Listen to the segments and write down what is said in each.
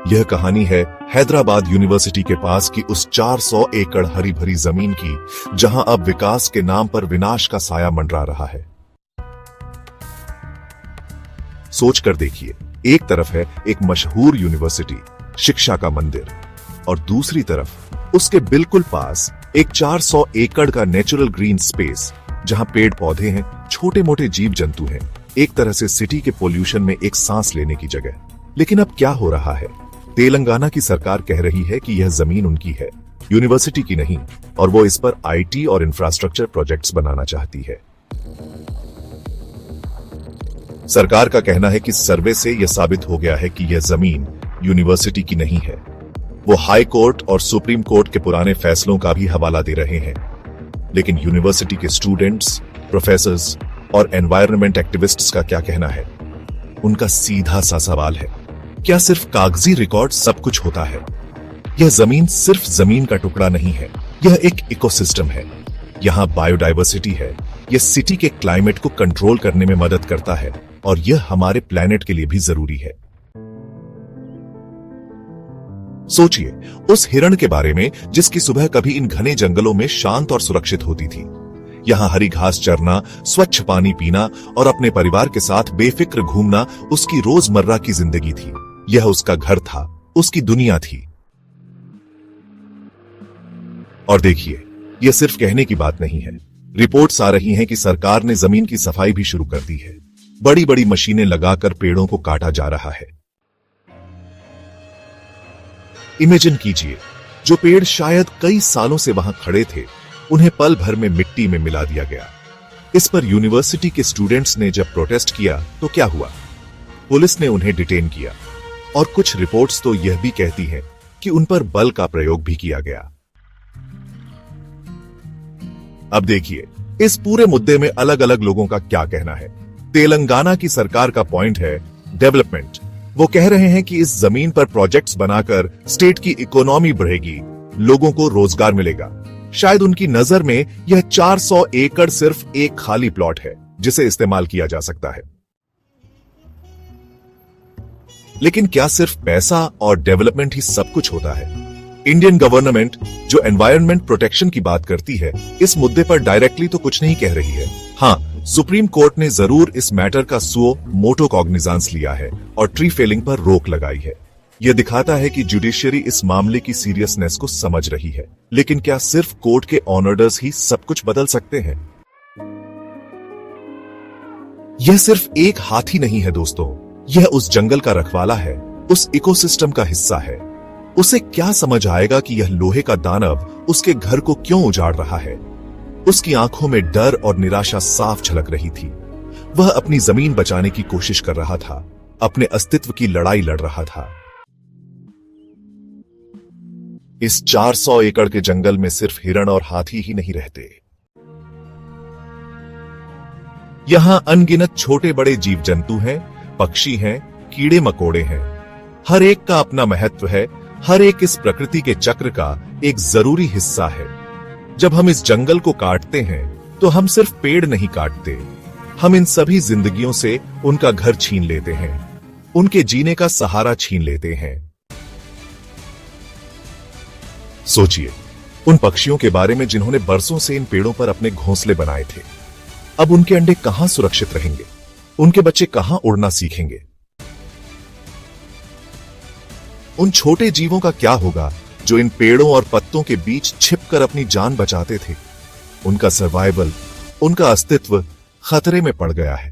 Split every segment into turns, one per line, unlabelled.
यह कहानी है हैदराबाद यूनिवर्सिटी के पास की उस 400 एकड़ हरी भरी जमीन की, जहां अब विकास के नाम पर विनाश का साया मंडरा रहा है। सोच कर देखिए, एक तरफ है एक मशहूर यूनिवर्सिटी, शिक्षा का मंदिर, और दूसरी तरफ उसके बिल्कुल पास एक 400 एकड़ का नेचुरल ग्रीन स्पेस, जहां पेड़ पौधे हैं, छोटे मोटे जीव जंतु हैं, एक तरह से सिटी के पोल्यूशन में एक सांस लेने की जगह। लेकिन अब क्या हो रहा है? तेलंगाना की सरकार कह रही है कि यह जमीन उनकी है, यूनिवर्सिटी की नहीं, और वो इस पर आईटी और इंफ्रास्ट्रक्चर प्रोजेक्ट्स बनाना चाहती है। सरकार का कहना है कि सर्वे से यह साबित हो गया है कि यह जमीन यूनिवर्सिटी की नहीं है। वो हाई कोर्ट और सुप्रीम कोर्ट के पुराने फैसलों का भी हवाला दे रहे हैं। लेकिन यूनिवर्सिटी के स्टूडेंट्स, प्रोफेसर्स और एनवायरनमेंट एक्टिविस्ट्स का क्या कहना है? उनका सीधा सा सवाल है, क्या सिर्फ कागजी रिकॉर्ड सब कुछ होता है? यह जमीन सिर्फ जमीन का टुकड़ा नहीं है, यह एक इकोसिस्टम है। यहां बायोडायवर्सिटी है, यह सिटी के क्लाइमेट को कंट्रोल करने में मदद करता है, और यह हमारे प्लेनेट के लिए भी जरूरी है। सोचिए उस हिरण के बारे में जिसकी सुबह कभी इन घने जंगलों में शांत और सुरक्षित होती थी। यहां हरी घास चरना, स्वच्छ पानी पीना और अपने परिवार के साथ बेफिक्र घूमना उसकी रोजमर्रा की जिंदगी थी। यह उसका घर था, उसकी दुनिया थी। और देखिए, यह सिर्फ कहने की बात नहीं है। रिपोर्ट्स आ रही हैं कि सरकार ने जमीन की सफाई भी शुरू कर दी है। बड़ी बड़ी मशीनें लगाकर पेड़ों को काटा जा रहा है। इमेजिन कीजिए, जो पेड़ शायद कई सालों से वहां खड़े थे, उन्हें पल भर में मिट्टी में मिला दिया गया। इस पर यूनिवर्सिटी के स्टूडेंट्स ने जब प्रोटेस्ट किया तो क्या हुआ? पुलिस ने उन्हें डिटेन किया, और कुछ रिपोर्ट्स तो यह भी कहती हैं कि उन पर बल का प्रयोग भी किया गया। अब देखिए, इस पूरे मुद्दे में अलग अलग लोगों का क्या कहना है। तेलंगाना की सरकार का पॉइंट है डेवलपमेंट। वो कह रहे हैं कि इस जमीन पर प्रोजेक्ट्स बनाकर स्टेट की इकोनॉमी बढ़ेगी, लोगों को रोजगार मिलेगा। शायद उनकी नजर में यह 400 एकड़ सिर्फ एक खाली प्लॉट है जिसे इस्तेमाल किया जा सकता है। लेकिन क्या सिर्फ पैसा और डेवलपमेंट ही सब कुछ होता है? इंडियन गवर्नमेंट, जो एनवायरनमेंट प्रोटेक्शन की बात करती है, इस मुद्दे पर डायरेक्टली तो कुछ नहीं कह रही है। हाँ, सुप्रीम कोर्ट ने जरूर इस मैटर का सुओ मोटो कॉग्निजांस लिया है और ट्री फेलिंग पर रोक लगाई है। यह दिखाता है कि जुडिशियरी इस मामले की सीरियसनेस को समझ रही है। लेकिन क्या सिर्फ कोर्ट के ऑर्डर्स ही सब कुछ बदल सकते हैं? यह सिर्फ एक हाथी नहीं है दोस्तों, यह उस जंगल का रखवाला है, उस इकोसिस्टम का हिस्सा है। उसे क्या समझ आएगा कि यह लोहे का दानव उसके घर को क्यों उजाड़ रहा है? उसकी आंखों में डर और निराशा साफ झलक रही थी। वह अपनी जमीन बचाने की कोशिश कर रहा था, अपने अस्तित्व की लड़ाई लड़ रहा था। इस 400 एकड़ के जंगल में सिर्फ हिरण और हाथी ही नहीं रहते। यहां अनगिनत छोटे बड़े जीव जंतु हैं, पक्षी हैं, कीड़े मकोड़े हैं। हर एक का अपना महत्व है, हर एक इस प्रकृति के चक्र का एक जरूरी हिस्सा है। जब हम इस जंगल को काटते हैं तो हम सिर्फ पेड़ नहीं काटते, हम इन सभी जिंदगियों से उनका घर छीन लेते हैं, उनके जीने का सहारा छीन लेते हैं। सोचिए उन पक्षियों के बारे में जिन्होंने बरसों से इन पेड़ों पर अपने घोंसले बनाए थे। अब उनके अंडे कहां सुरक्षित रहेंगे? उनके बच्चे कहां उड़ना सीखेंगे? उन छोटे जीवों का क्या होगा जो इन पेड़ों और पत्तों के बीच छिपकर अपनी जान बचाते थे? उनका सर्वाइवल, उनका अस्तित्व खतरे में पड़ गया है।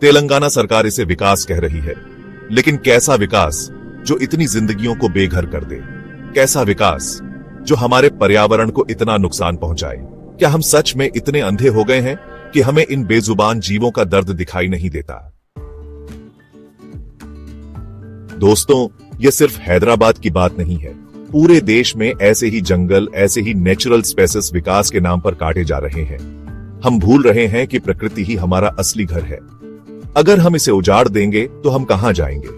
तेलंगाना सरकार इसे विकास कह रही है, लेकिन कैसा विकास जो इतनी जिंदगियों को बेघर कर दे? कैसा विकास जो हमारे पर्यावरण को इतना नुकसान पहुंचाए? क्या हम सच में इतने अंधे हो गए हैं कि हमें इन बेजुबान जीवों का दर्द दिखाई नहीं देता? दोस्तों, यह सिर्फ हैदराबाद की बात नहीं है। पूरे देश में ऐसे ही जंगल, ऐसे ही नेचुरल स्पेसेस विकास के नाम पर काटे जा रहे हैं। हम भूल रहे हैं कि प्रकृति ही हमारा असली घर है। अगर हम इसे उजाड़ देंगे तो हम कहां जाएंगे?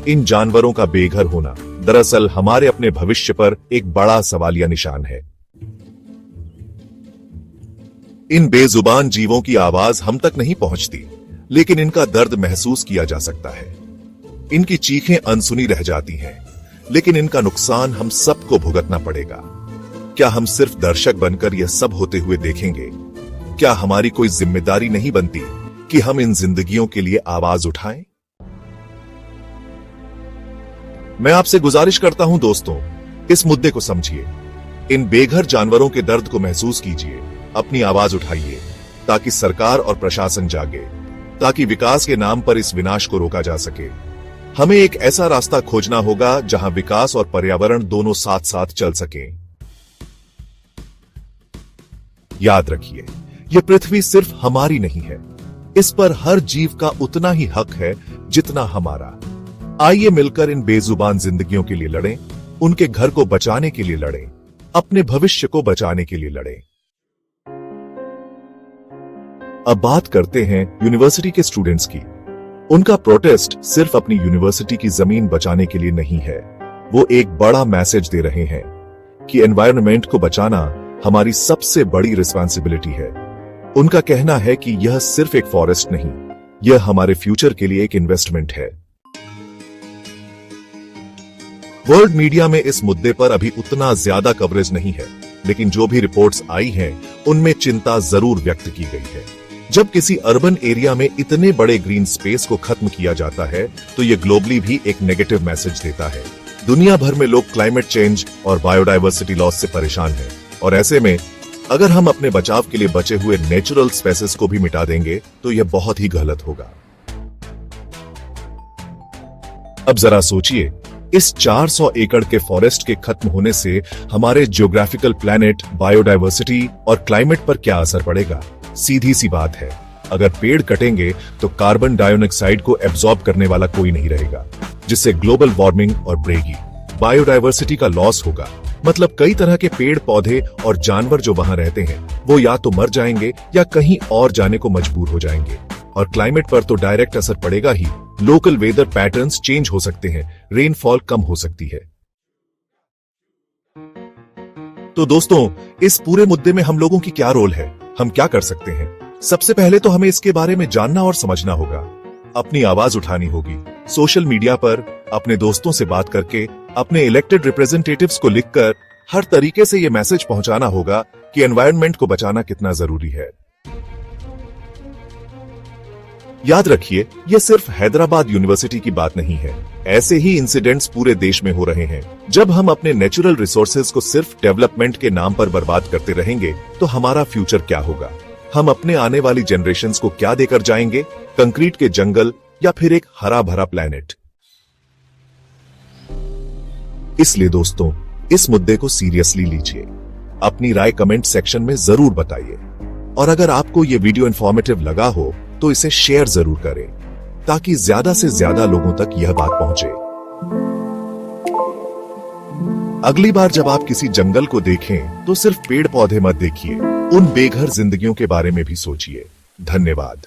इन जानवरों का बेघर होना दरअसल हमारे अपने भविष्य पर एक बड़ा सवालिया निशान है। इन बेजुबान जीवों की आवाज हम तक नहीं पहुंचती, लेकिन इनका दर्द महसूस किया जा सकता है। इनकी चीखें अनसुनी रह जाती हैं, लेकिन इनका नुकसान हम सबको भुगतना पड़ेगा। क्या हम सिर्फ दर्शक बनकर यह सब होते हुए देखेंगे? क्या हमारी कोई जिम्मेदारी नहीं बनती कि हम इन जिंदगियों के लिए आवाज उठाएं? मैं आपसे गुजारिश करता हूं दोस्तों, इस मुद्दे को समझिए, इन बेघर जानवरों के दर्द को महसूस कीजिए, अपनी आवाज उठाइए, ताकि सरकार और प्रशासन जागे, ताकि विकास के नाम पर इस विनाश को रोका जा सके। हमें एक ऐसा रास्ता खोजना होगा जहां विकास और पर्यावरण दोनों साथ साथ चल सकें। याद रखिए, यह पृथ्वी सिर्फ हमारी नहीं है, इस पर हर जीव का उतना ही हक है जितना हमारा। आइए मिलकर इन बेजुबान जिंदगियों के लिए लड़ें, उनके घर को बचाने के लिए लड़ें, अपने भविष्य को बचाने के लिए लड़ें। अब बात करते हैं यूनिवर्सिटी के स्टूडेंट्स की। उनका प्रोटेस्ट सिर्फ अपनी यूनिवर्सिटी की जमीन बचाने के लिए नहीं है, वो एक बड़ा मैसेज दे रहे हैं कि एनवायरनमेंट को बचाना हमारी सबसे बड़ी रिस्पांसिबिलिटी है। उनका कहना है कि यह सिर्फ एक फॉरेस्ट नहीं, यह हमारे फ्यूचर के लिए एक इन्वेस्टमेंट है। वर्ल्ड मीडिया में इस मुद्दे पर अभी उतना ज्यादा कवरेज नहीं है, लेकिन जो भी रिपोर्ट्स आई हैं, उनमें चिंता जरूर व्यक्त की गई है। जब किसी अर्बन एरिया में इतने बड़े ग्रीन स्पेस को खत्म किया जाता है, तो यह ग्लोबली भी एक नेगेटिव मैसेज देता है। दुनिया भर में लोग क्लाइमेट चेंज और बायोडायवर्सिटी लॉस से परेशान हैं, और ऐसे में अगर हम अपने बचाव के लिए बचे हुए नेचुरल स्पेसेस को भी मिटा देंगे, तो यह बहुत ही गलत होगा। अब जरा सोचिए, इस 400 एकड़ के फॉरेस्ट के खत्म होने से हमारे जियोग्राफिकल प्लैनेट, बायोडायवर्सिटी और क्लाइमेट पर क्या असर पड़ेगा? सीधी सी बात है, अगर पेड़ कटेंगे तो कार्बन डाइऑक्साइड को एब्जॉर्ब करने वाला कोई नहीं रहेगा, जिससे ग्लोबल वार्मिंग और बढ़ेगी। बायोडायवर्सिटी का लॉस होगा, मतलब कई तरह के पेड़ पौधे और जानवर जो वहां रहते हैं, वो या तो मर जाएंगे या कहीं और जाने को मजबूर हो जाएंगे। और क्लाइमेट पर तो डायरेक्ट असर पड़ेगा ही। लोकल वेदर पैटर्न्स चेंज हो सकते हैं, रेनफॉल कम हो सकती है। तो दोस्तों, इस पूरे मुद्दे में हम लोगों की क्या रोल है? हम क्या कर सकते हैं? सबसे पहले तो हमें इसके बारे में जानना और समझना होगा, अपनी आवाज उठानी होगी। सोशल मीडिया पर अपने दोस्तों से बात करके, अपने इलेक्टेड रिप्रेजेंटेटिव्स को लिखकर हर तरीके से यह मैसेज पहुंचाना होगा कि एनवायरनमेंट को बचाना कितना जरूरी है। याद रखिए, यह सिर्फ हैदराबाद यूनिवर्सिटी की बात नहीं है। ऐसे ही इंसिडेंट्स पूरे देश में हो रहे हैं। जब हम अपने नेचुरल रिसोर्सेज को सिर्फ डेवलपमेंट के नाम पर बर्बाद करते रहेंगे, तो हमारा फ्यूचर क्या होगा? हम अपने आने वाली जनरेशंस को क्या देकर जाएंगे? कंक्रीट के जंगल या फिर एक हरा भरा प्लैनेट? इसलिए दोस्तों, इस मुद्दे को सीरियसली लीजिए। अपनी राय कमेंट सेक्शन में जरूर बताइए, और अगर आपको यह वीडियो इंफॉर्मेटिव लगा हो तो इसे शेयर जरूर करें, ताकि ज्यादा से ज्यादा लोगों तक यह बात पहुंचे। अगली बार जब आप किसी जंगल को देखें, तो सिर्फ पेड़ पौधे मत देखिए, उन बेघर जिंदगियों के बारे में भी सोचिए। धन्यवाद।